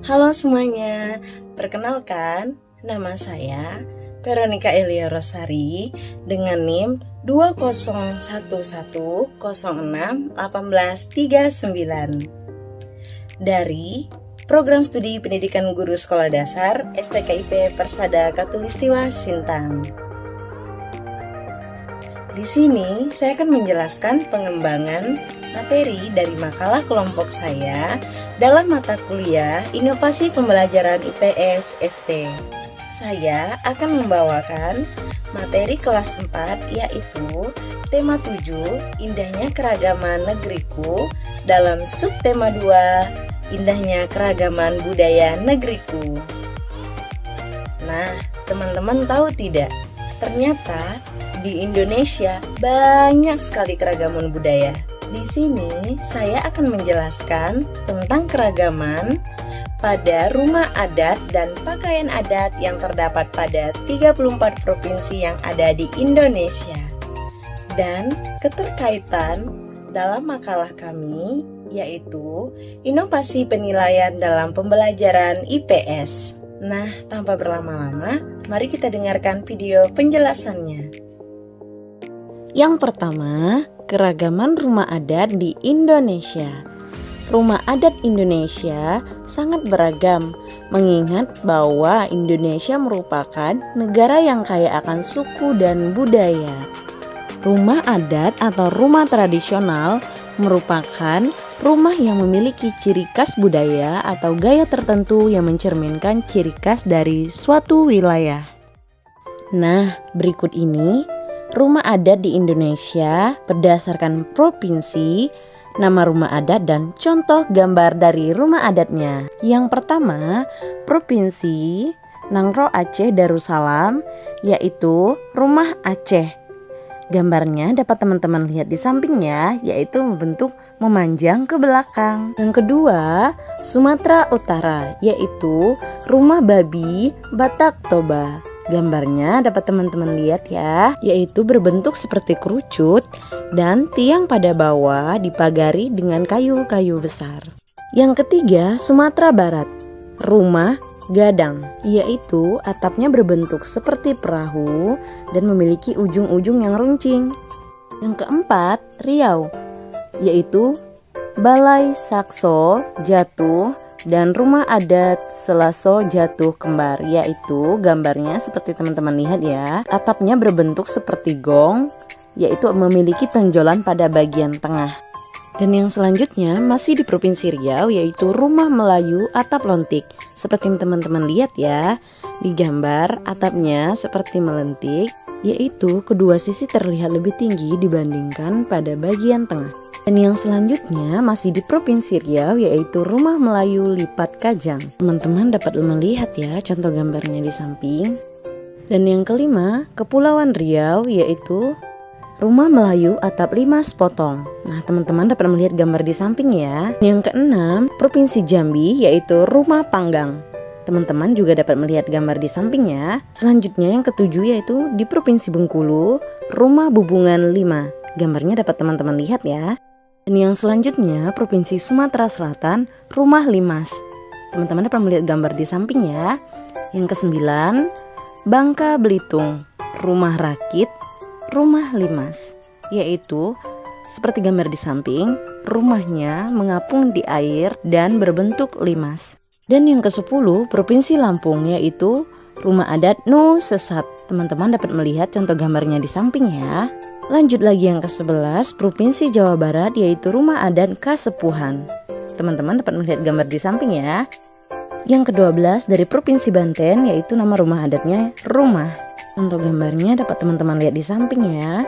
Halo semuanya, perkenalkan nama saya Veronica Elia Rosari dengan NIM 2011061839 dari Program Studi Pendidikan Guru Sekolah Dasar STKIP Persada Khatulistiwa Sintang. Di sini saya akan menjelaskan pengembangan materi dari makalah kelompok saya dalam mata kuliah Inovasi Pembelajaran IPS ST. Saya akan membawakan materi kelas 4 yaitu tema 7 Indahnya Keragaman Negeriku dalam subtema 2 Indahnya Keragaman Budaya Negeriku. Nah, teman-teman tahu tidak? Ternyata di Indonesia banyak sekali keragaman budaya. Di sini saya akan menjelaskan tentang keragaman pada rumah adat dan pakaian adat yang terdapat pada 34 provinsi yang ada di Indonesia. Dan keterkaitan dalam makalah kami yaitu inovasi penilaian dalam pembelajaran IPS. Nah, tanpa berlama-lama, mari kita dengarkan video penjelasannya. Yang pertama, keragaman rumah adat di Indonesia. Rumah adat Indonesia sangat beragam, mengingat bahwa Indonesia merupakan negara yang kaya akan suku dan budaya. Rumah adat atau rumah tradisional merupakan rumah yang memiliki ciri khas budaya atau gaya tertentu yang mencerminkan ciri khas dari suatu wilayah. Nah, berikut ini rumah adat di Indonesia berdasarkan provinsi, nama rumah adat dan contoh gambar dari rumah adatnya. Yang pertama, Provinsi Nangro Aceh Darussalam, yaitu rumah Aceh. Gambarnya dapat teman-teman lihat di sampingnya, yaitu membentuk memanjang ke belakang. Yang kedua, Sumatera Utara, yaitu rumah babi Batak Toba. Gambarnya dapat teman-teman lihat ya, yaitu berbentuk seperti kerucut dan tiang pada bawah dipagari dengan kayu-kayu besar. Yang ketiga, Sumatera Barat, rumah Gadang, yaitu atapnya berbentuk seperti perahu dan memiliki ujung-ujung yang runcing. Yang keempat, Riau, yaitu Balai Sakso Jatuh dan rumah adat Selaso Jatuh Kembar, yaitu gambarnya seperti teman-teman lihat ya, atapnya berbentuk seperti gong, yaitu memiliki tonjolan pada bagian tengah. Dan yang selanjutnya masih di Provinsi Riau, yaitu rumah Melayu atap lontik. Seperti yang teman-teman lihat ya, di gambar atapnya seperti melentik, yaitu kedua sisi terlihat lebih tinggi dibandingkan pada bagian tengah. Dan yang selanjutnya masih di Provinsi Riau, yaitu rumah Melayu lipat kajang. Teman-teman dapat melihat ya contoh gambarnya di samping. Dan yang kelima, Kepulauan Riau, yaitu rumah Melayu atap 5 sepotong. Nah, teman-teman dapat melihat gambar di samping ya. Yang keenam, Provinsi Jambi, yaitu rumah Panggang. Teman-teman juga dapat melihat gambar di sampingnya. Selanjutnya yang ketujuh yaitu di Provinsi Bengkulu, rumah Bubungan 5. Gambarnya dapat teman-teman lihat ya. Dan yang selanjutnya Provinsi Sumatera Selatan, rumah Limas. Teman-teman dapat melihat gambar di samping ya. Yang kesembilan, Bangka Belitung, rumah Rakit, rumah Limas, yaitu seperti gambar di samping, rumahnya mengapung di air dan berbentuk limas. Dan yang ke-10 Provinsi Lampung, yaitu rumah adat Nu Sesat. Teman-teman dapat melihat contoh gambarnya di samping ya. Lanjut lagi yang ke-11 Provinsi Jawa Barat, yaitu rumah adat Kasepuhan. Teman-teman dapat melihat gambar di samping ya. Yang ke-12 dari Provinsi Banten, yaitu nama rumah adatnya Rumah. Contoh gambarnya dapat teman-teman lihat di samping ya.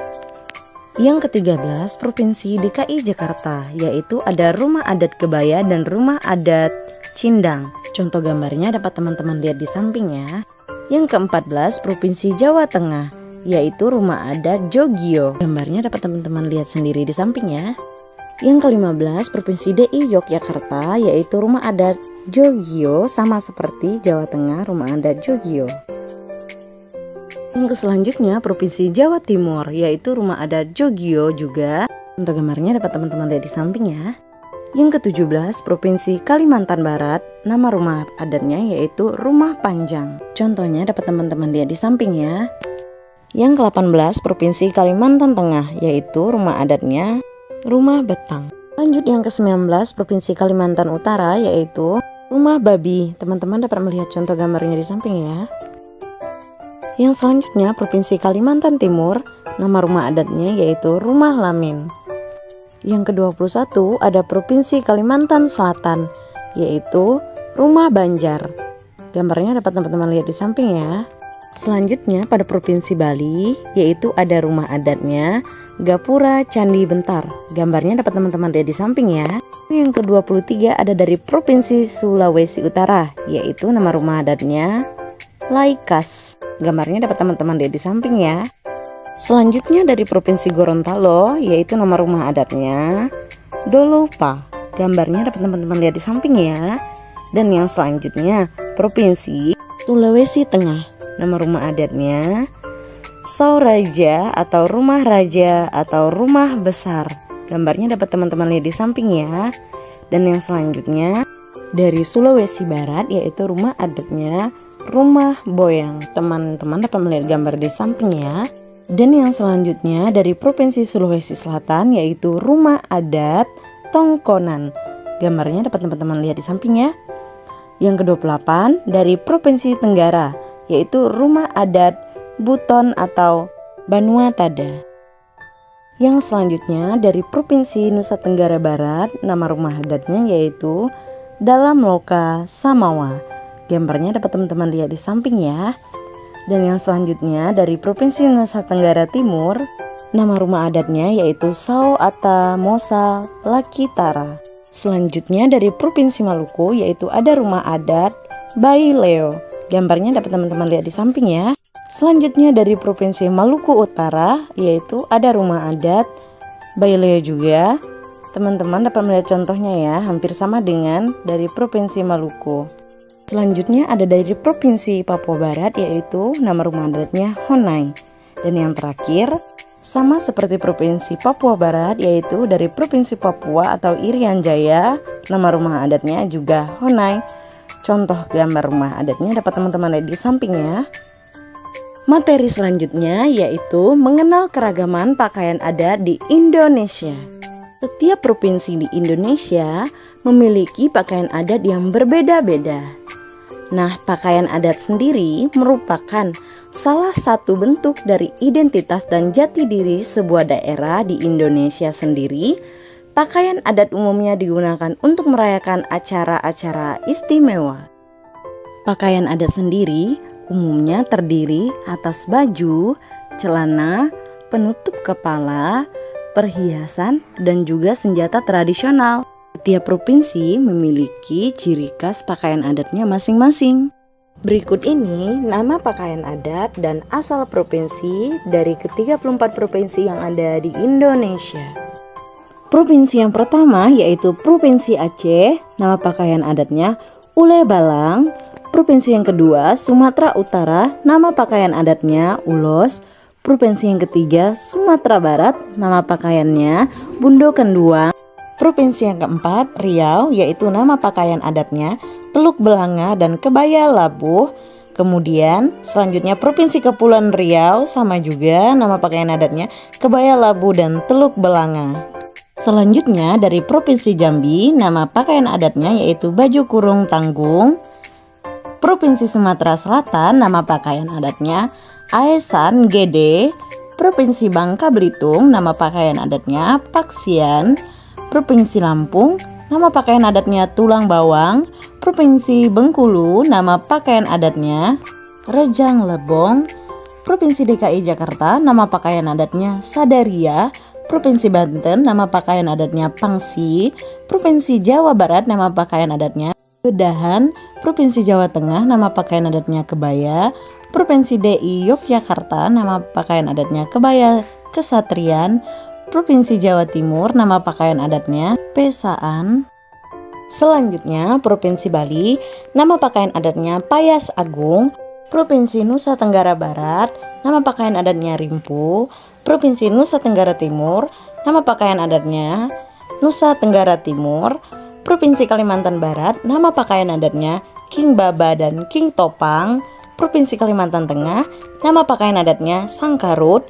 Yang ke-13 Provinsi DKI Jakarta, yaitu ada rumah adat Kebaya dan rumah adat Cindang. Contoh gambarnya dapat teman-teman lihat di samping ya. Yang ke-14 Provinsi Jawa Tengah, yaitu rumah adat Jogyo. Gambarnya dapat teman-teman lihat sendiri di samping ya. Yang ke-15 Provinsi DI Yogyakarta, yaitu rumah adat Jogyo, sama seperti Jawa Tengah rumah adat Jogyo. Yang selanjutnya Provinsi Jawa Timur, yaitu rumah adat Jogyo juga. Untuk gambarnya dapat teman-teman lihat di samping ya. Yang ke-17 Provinsi Kalimantan Barat, nama rumah adatnya yaitu Rumah Panjang. Contohnya dapat teman-teman lihat di samping ya. Yang ke-18 Provinsi Kalimantan Tengah, yaitu rumah adatnya Rumah Betang. Lanjut yang ke-19 Provinsi Kalimantan Utara, yaitu Rumah Babi. Teman-teman dapat melihat contoh gambarnya di samping ya. Yang selanjutnya Provinsi Kalimantan Timur, nama rumah adatnya yaitu Rumah Lamin. Yang ke-21 ada Provinsi Kalimantan Selatan, yaitu Rumah Banjar. Gambarnya dapat teman-teman lihat di samping ya. Selanjutnya pada Provinsi Bali, yaitu ada rumah adatnya Gapura Candi Bentar. Gambarnya dapat teman-teman lihat di samping ya. Yang ke-23 ada dari Provinsi Sulawesi Utara, yaitu nama rumah adatnya Laikas. Gambarnya dapat teman-teman lihat di samping ya. Selanjutnya dari Provinsi Gorontalo, yaitu nama rumah adatnya Dolopa. Gambarnya dapat teman-teman lihat di samping ya. Dan yang selanjutnya Provinsi Sulawesi Tengah, nama rumah adatnya Sauraja atau Rumah Raja atau Rumah Besar. Gambarnya dapat teman-teman lihat di samping ya. Dan yang selanjutnya dari Sulawesi Barat, yaitu rumah adatnya Rumah Boyang. Teman-teman dapat melihat gambar di samping ya. Dan yang selanjutnya dari Provinsi Sulawesi Selatan, yaitu rumah adat Tongkonan. Gambarnya dapat teman-teman lihat di samping ya. Yang ke-28 dari Provinsi Tenggara, yaitu rumah adat Buton atau Banua Tada. Yang selanjutnya dari Provinsi Nusa Tenggara Barat, nama rumah adatnya yaitu Dalam Loka Samawa. Gambarnya dapat teman-teman lihat di samping ya. Dan yang selanjutnya dari Provinsi Nusa Tenggara Timur, nama rumah adatnya yaitu Sao Ata Mosa Lakitara. Selanjutnya dari Provinsi Maluku, yaitu ada rumah adat Baileo. Gambarnya dapat teman-teman lihat di samping ya. Selanjutnya dari Provinsi Maluku Utara, yaitu ada rumah adat Baileo juga. Teman-teman dapat melihat contohnya ya, hampir sama dengan dari Provinsi Maluku. Selanjutnya ada dari Provinsi Papua Barat, yaitu nama rumah adatnya Honai. Dan yang terakhir sama seperti Provinsi Papua Barat, yaitu dari Provinsi Papua atau Irian Jaya, nama rumah adatnya juga Honai. Contoh gambar rumah adatnya dapat teman-teman lihat di samping ya. Materi selanjutnya yaitu mengenal keragaman pakaian adat di Indonesia. Setiap provinsi di Indonesia memiliki pakaian adat yang berbeda-beda. Nah, pakaian adat sendiri merupakan salah satu bentuk dari identitas dan jati diri sebuah daerah di Indonesia sendiri. Pakaian adat umumnya digunakan untuk merayakan acara-acara istimewa. Pakaian adat sendiri umumnya terdiri atas baju, celana, penutup kepala, perhiasan, dan juga senjata tradisional. Setiap provinsi memiliki ciri khas pakaian adatnya masing-masing. Berikut ini nama pakaian adat dan asal provinsi dari ke-34 provinsi yang ada di Indonesia. Provinsi yang pertama yaitu Provinsi Aceh, nama pakaian adatnya Ule Balang. Provinsi yang kedua Sumatera Utara, nama pakaian adatnya Ulos. Provinsi yang ketiga Sumatera Barat, nama pakaiannya Bundo Kenduang. Provinsi yang keempat Riau, yaitu nama pakaian adatnya Teluk Belanga dan Kebaya Labuh. Kemudian selanjutnya Provinsi Kepulauan Riau, sama juga nama pakaian adatnya Kebaya Labuh dan Teluk Belanga. Selanjutnya dari Provinsi Jambi, nama pakaian adatnya yaitu Baju Kurung Tanggung. Provinsi Sumatera Selatan, nama pakaian adatnya Aesan Gede. Provinsi Bangka Belitung, nama pakaian adatnya Paksian. Provinsi Lampung, nama pakaian adatnya Tulang Bawang. Provinsi Bengkulu, nama pakaian adatnya Rejang Lebong. Provinsi DKI Jakarta, nama pakaian adatnya Sadaria. Provinsi Banten, nama pakaian adatnya Pangsi. Provinsi Jawa Barat, nama pakaian adatnya Bedahan. Provinsi Jawa Tengah, nama pakaian adatnya Kebaya. Provinsi DI Yogyakarta, nama pakaian adatnya Kebaya Kesatrian. Provinsi Jawa Timur, nama pakaian adatnya Pesaan. Selanjutnya Provinsi Bali, nama pakaian adatnya Payas Agung. Provinsi Nusa Tenggara Barat, nama pakaian adatnya Rimpu. Provinsi Nusa Tenggara Timur, nama pakaian adatnya Nusa Tenggara Timur. Provinsi Kalimantan Barat, nama pakaian adatnya King Baba dan King Topang. Provinsi Kalimantan Tengah, nama pakaian adatnya Sangkarut.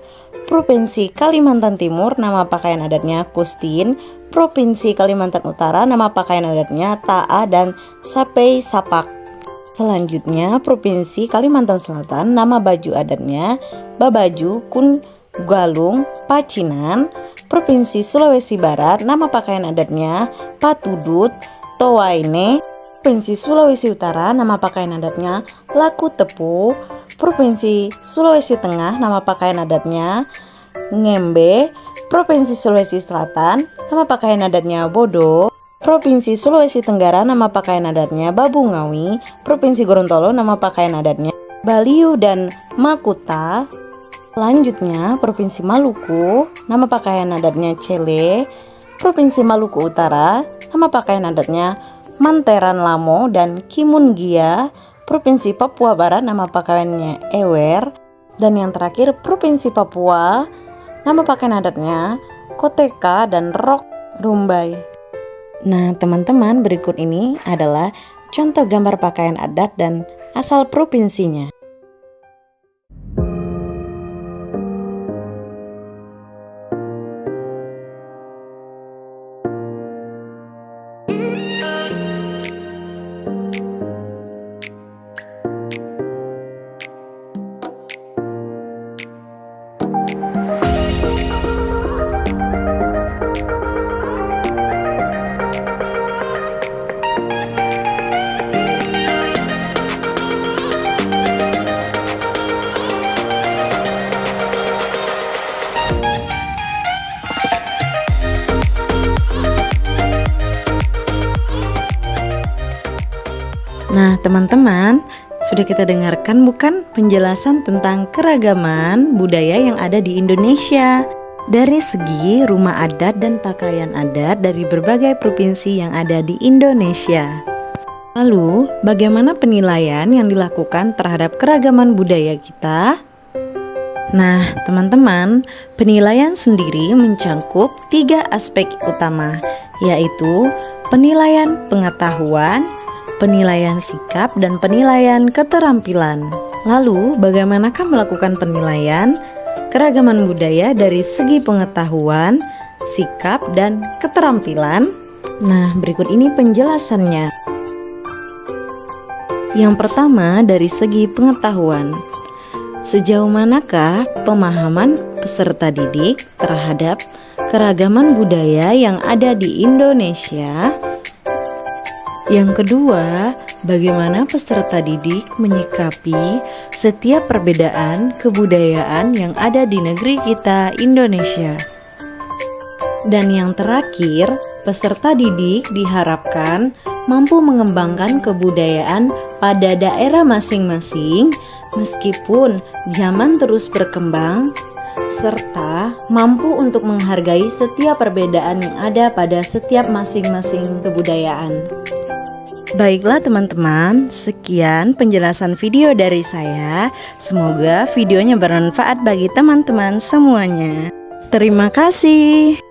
Provinsi Kalimantan Timur, nama pakaian adatnya Kustin. Provinsi Kalimantan Utara, nama pakaian adatnya Ta'a dan Sapei Sapak. Selanjutnya, Provinsi Kalimantan Selatan, nama baju adatnya Babaju, Kun Galung, Pacinan. Provinsi Sulawesi Barat, nama pakaian adatnya Patudut, Towaine. Provinsi Sulawesi Utara, nama pakaian adatnya Laku Tepu. Provinsi Sulawesi Tengah, nama pakaian adatnya Ngembe. Provinsi Sulawesi Selatan, nama pakaian adatnya Bodo. Provinsi Sulawesi Tenggara, nama pakaian adatnya Babungawi. Provinsi Gorontalo, nama pakaian adatnya Baliu dan Makuta. Selanjutnya, Provinsi Maluku, nama pakaian adatnya Cele. Provinsi Maluku Utara, nama pakaian adatnya Manteran Lamo dan Kimungia. Provinsi Papua Barat, nama pakaiannya Ewer. Dan yang terakhir, Provinsi Papua, nama pakaian adatnya Koteka dan Rok Rumbai. Nah, teman-teman, berikut ini adalah contoh gambar pakaian adat dan asal provinsinya. Nah, teman-teman, sudah kita dengarkan bukan penjelasan tentang keragaman budaya yang ada di Indonesia dari segi rumah adat dan pakaian adat dari berbagai provinsi yang ada di Indonesia. Lalu, bagaimana penilaian yang dilakukan terhadap keragaman budaya kita? Nah, teman-teman, penilaian sendiri mencangkup 3 aspek utama, yaitu penilaian pengetahuan, penilaian sikap, dan penilaian keterampilan. Lalu, bagaimanakah melakukan penilaian keragaman budaya dari segi pengetahuan, sikap, dan keterampilan? Nah, berikut ini penjelasannya. Yang pertama, dari segi pengetahuan. Sejauh manakah pemahaman peserta didik terhadap keragaman budaya yang ada di Indonesia? Yang kedua, bagaimana peserta didik menyikapi setiap perbedaan kebudayaan yang ada di negeri kita, Indonesia. Dan yang terakhir, peserta didik diharapkan mampu mengembangkan kebudayaan pada daerah masing-masing meskipun zaman terus berkembang, serta mampu untuk menghargai setiap perbedaan yang ada pada setiap masing-masing kebudayaan. Baiklah teman-teman, sekian penjelasan video dari saya. Semoga videonya bermanfaat bagi teman-teman semuanya. Terima kasih.